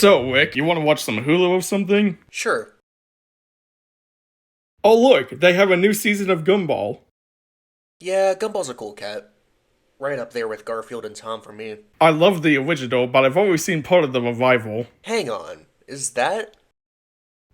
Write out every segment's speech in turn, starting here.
So, Wick, you want to watch some Hulu or something? Sure. Oh look, they have a new season of Gumball. Yeah, Gumball's a cool cat. Right up there with Garfield and Tom for me. I love the original, but I've always seen part of the revival. Hang on, is that?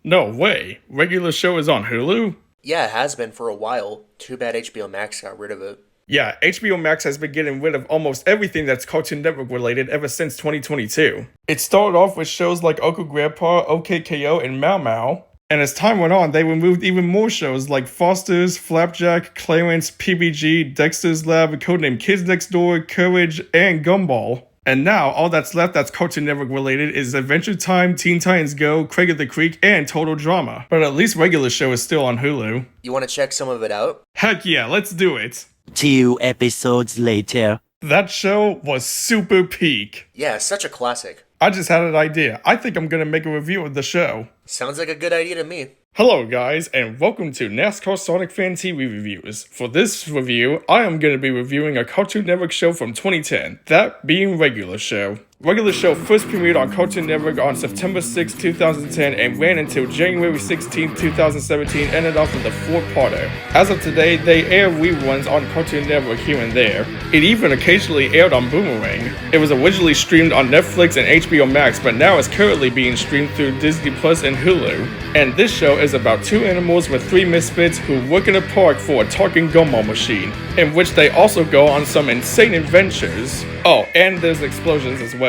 No way, regular show is on Hulu? Yeah, it has been for a while. Too bad HBO Max got rid of it. Yeah, HBO Max has been getting rid of almost everything that's Cartoon Network related ever since 2022. It started off with shows like Uncle Grandpa, OKKO, and Mau Mau. And as time went on, they removed even more shows like Foster's, Flapjack, Clarence, PBG, Dexter's Lab, Codename Kids Next Door, Courage, and Gumball. And now, all that's left that's Cartoon Network related is Adventure Time, Teen Titans Go, Craig of the Creek, and Total Drama. But at least regular show is still on Hulu. You want to check some of it out? Heck yeah, let's do it! 2 episodes later. That show was super peak. Yeah, such a classic. I just had an idea. I think I'm gonna make a review of the show. Sounds like a good idea to me. Hello guys, and welcome to NASCAR Sonic Fan TV Reviews. For this review, I am going to be reviewing a Cartoon Network show from 2010, that being Regular Show. Regular Show first premiered on Cartoon Network on September 6, 2010 and ran until January 16, 2017, ended off with a 4-parter. As of today, they air reruns on Cartoon Network here and there. It even occasionally aired on Boomerang. It was originally streamed on Netflix and HBO Max, but now is currently being streamed through Disney Plus and Hulu. And this show is about 2 animals with 3 misfits who work in a park for a talking gumball machine, in which they also go on some insane adventures. Oh, and there's explosions as well.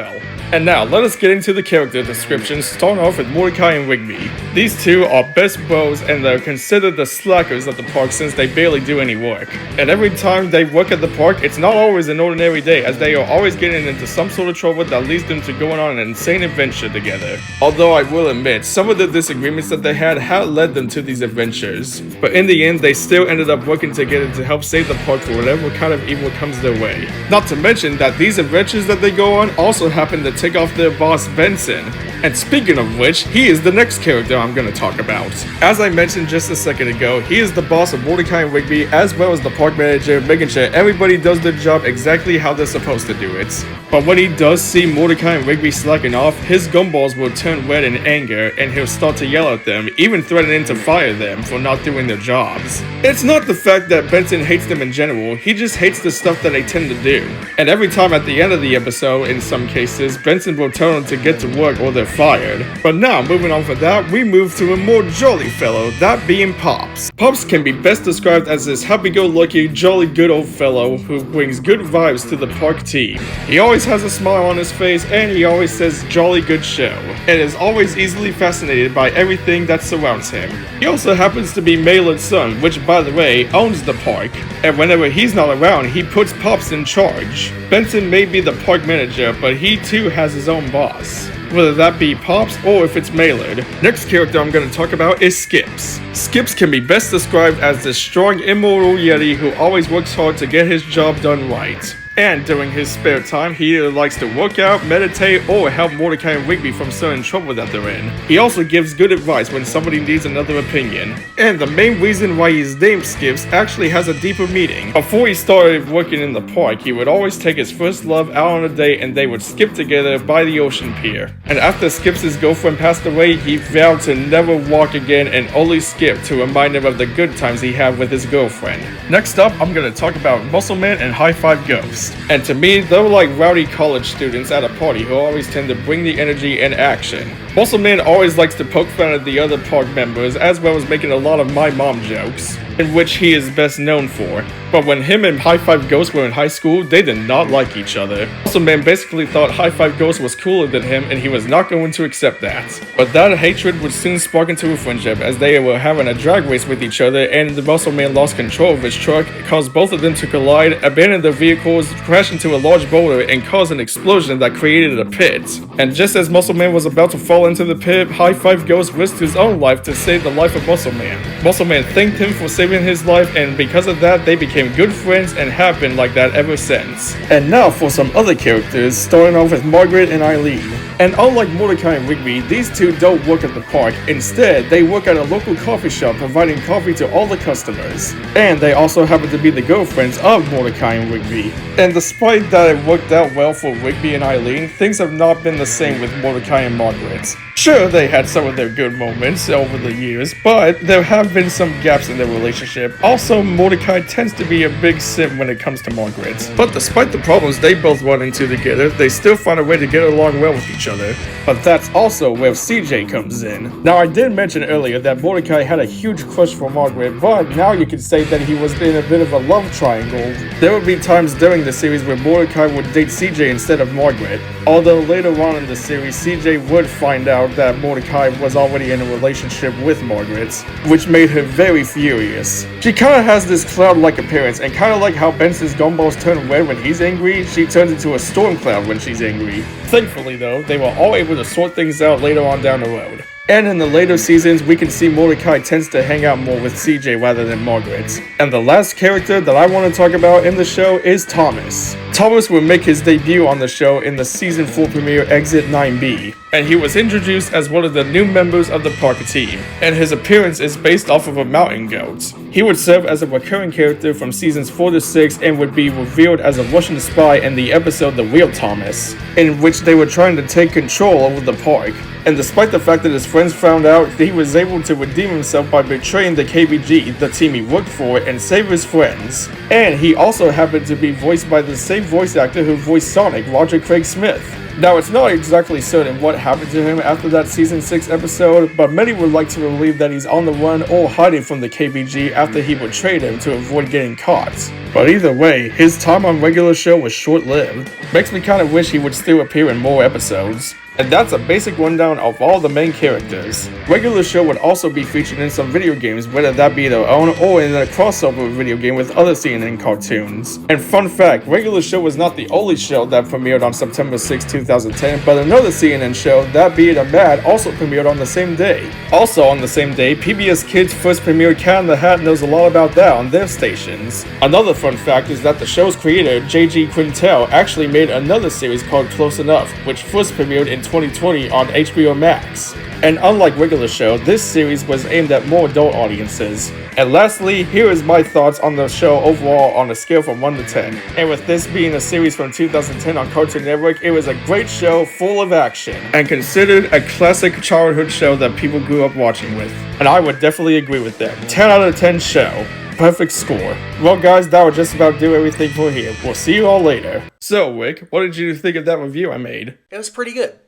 And now, let us get into the character descriptions, starting off with Mordecai and Rigby. These two are best bros and they're considered the slackers at the park since they barely do any work. And every time they work at the park, it's not always an ordinary day, as they are always getting into some sort of trouble that leads them to going on an insane adventure together. Although I will admit, some of the disagreements that they had led them to these adventures. But in the end, they still ended up working together to help save the park for whatever kind of evil comes their way. Not to mention that these adventures that they go on also happen to take off their boss Benson. And speaking of which, he is the next character I'm going to talk about. As I mentioned just a second ago, he is the boss of Mordecai and Rigby, as well as the park manager, making sure everybody does their job exactly how they're supposed to do it. But when he does see Mordecai and Rigby slacking off, his gumballs will turn red in anger and he'll start to yell at them, even threatening to fire them for not doing their jobs. It's not the fact that Benson hates them in general, he just hates the stuff that they tend to do. And every time at the end of the episode, in some cases, Benson will tell them to get to work or they're fired. But now, moving on from that, we move to a more jolly fellow, that being Pops. Pops can be best described as this happy-go-lucky, jolly good old fellow who brings good vibes to the park team. He always has a smile on his face and he always says jolly good show, and is always easily fascinated by everything that surrounds him. He also happens to be Maylord's son, which by the way, owns the park, and whenever he's not around, he puts Pops in charge. Benson may be the park manager, but he too has his own boss, whether that be Pops or if it's Maylord. Next character I'm going to talk about is Skips. Skips can be best described as the strong, immortal yeti who always works hard to get his job done right. And during his spare time, he either likes to work out, meditate, or help Mordecai and Rigby from certain trouble that they're in. He also gives good advice when somebody needs another opinion. And the main reason why he's named Skips actually has a deeper meaning. Before he started working in the park, he would always take his first love out on a date and they would skip together by the ocean pier. And after Skips' girlfriend passed away, he vowed to never walk again and only skip to remind him of the good times he had with his girlfriend. Next up, I'm going to talk about Muscle Man and High Five Ghost. And to me, they're like rowdy college students at a party who always tend to bring the energy and action. Muscle Man always likes to poke fun at the other park members, as well as making a lot of my mom jokes, in which he is best known for. But when him and High Five Ghost were in high school, they did not like each other. Muscle Man basically thought High Five Ghost was cooler than him and he was not going to accept that. But that hatred would soon spark into a friendship as they were having a drag race with each other and the Muscle Man lost control of his truck, caused both of them to collide, abandon their vehicles, crash into a large boulder, and cause an explosion that created a pit. And just as Muscle Man was about to fall into the pit, High Five Ghost risked his own life to save the life of Muscle Man. Muscle Man thanked him for saving his life, and because of that, they became good friends and have been like that ever since. And now for some other characters, starting off with Margaret and Eileen. And unlike Mordecai and Rigby, these two don't work at the park. Instead, they work at a local coffee shop providing coffee to all the customers. And they also happen to be the girlfriends of Mordecai and Rigby. And despite that it worked out well for Rigby and Eileen, things have not been the same with Mordecai and Margaret. Sure, they had some of their good moments over the years, but there have been some gaps in their relationship. Also, Mordecai tends to be a big simp when it comes to Margaret. But despite the problems they both run into together, they still find a way to get along well with each other. But that's also where CJ comes in. Now, I did mention earlier that Mordecai had a huge crush for Margaret, but now you could say that he was in a bit of a love triangle. There would be times during the series where Mordecai would date CJ instead of Margaret. Although later on in the series, CJ would find out that Mordecai was already in a relationship with Margaret, which made her very furious. She kinda has this cloud-like appearance, and kinda like how Benson's gumballs turn red when he's angry, she turns into a storm cloud when she's angry. Thankfully though, they were all able to sort things out later on down the road. And in the later seasons, we can see Mordecai tends to hang out more with CJ rather than Margaret. And the last character that I want to talk about in the show is Thomas. Thomas will make his debut on the show in the season 4 premiere Exit 9B, and he was introduced as one of the new members of the Parker team, and his appearance is based off of a mountain goat. He would serve as a recurring character from seasons 4 to 6 and would be revealed as a Russian spy in the episode The Real Thomas, in which they were trying to take control over the park. And despite the fact that his friends found out, he was able to redeem himself by betraying the KBG, the team he worked for, and save his friends. And he also happened to be voiced by the same voice actor who voiced Sonic, Roger Craig Smith. Now, it's not exactly certain what happened to him after that season 6 episode, but many would like to believe that he's on the run or hiding from the KBG after he betrayed him to avoid getting caught. But either way, his time on regular show was short-lived. Makes me kinda wish he would still appear in more episodes. And that's a basic rundown of all the main characters. Regular Show would also be featured in some video games, whether that be their own or in a crossover video game with other CNN cartoons. And fun fact, Regular Show was not the only show that premiered on September 6, 2010, but another CNN show, that being a Mad, also premiered on the same day. Also on the same day, PBS Kids first premiered Cat in the Hat knows a lot about that on their stations. Another fun fact is that the show's creator, J.G. Quintel, actually made another series called Close Enough, which first premiered in 2020 on HBO Max. And unlike Regular Show, this series was aimed at more adult audiences. And lastly, here is my thoughts on the show overall on a scale from 1 to 10. And with this being a series from 2010 on Cartoon Network, it was a great show full of action, and considered a classic childhood show that people grew up watching with. And I would definitely agree with that. 10 out of 10 show. Perfect score. Well guys, that would just about do everything for here. We'll see you all later. So Wick, what did you think of that review I made? It was pretty good.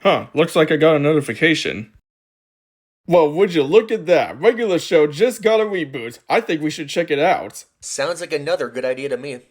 Huh, looks like I got a notification. Well, would you look at that? Regular Show just got a reboot. I think we should check it out. Sounds like another good idea to me.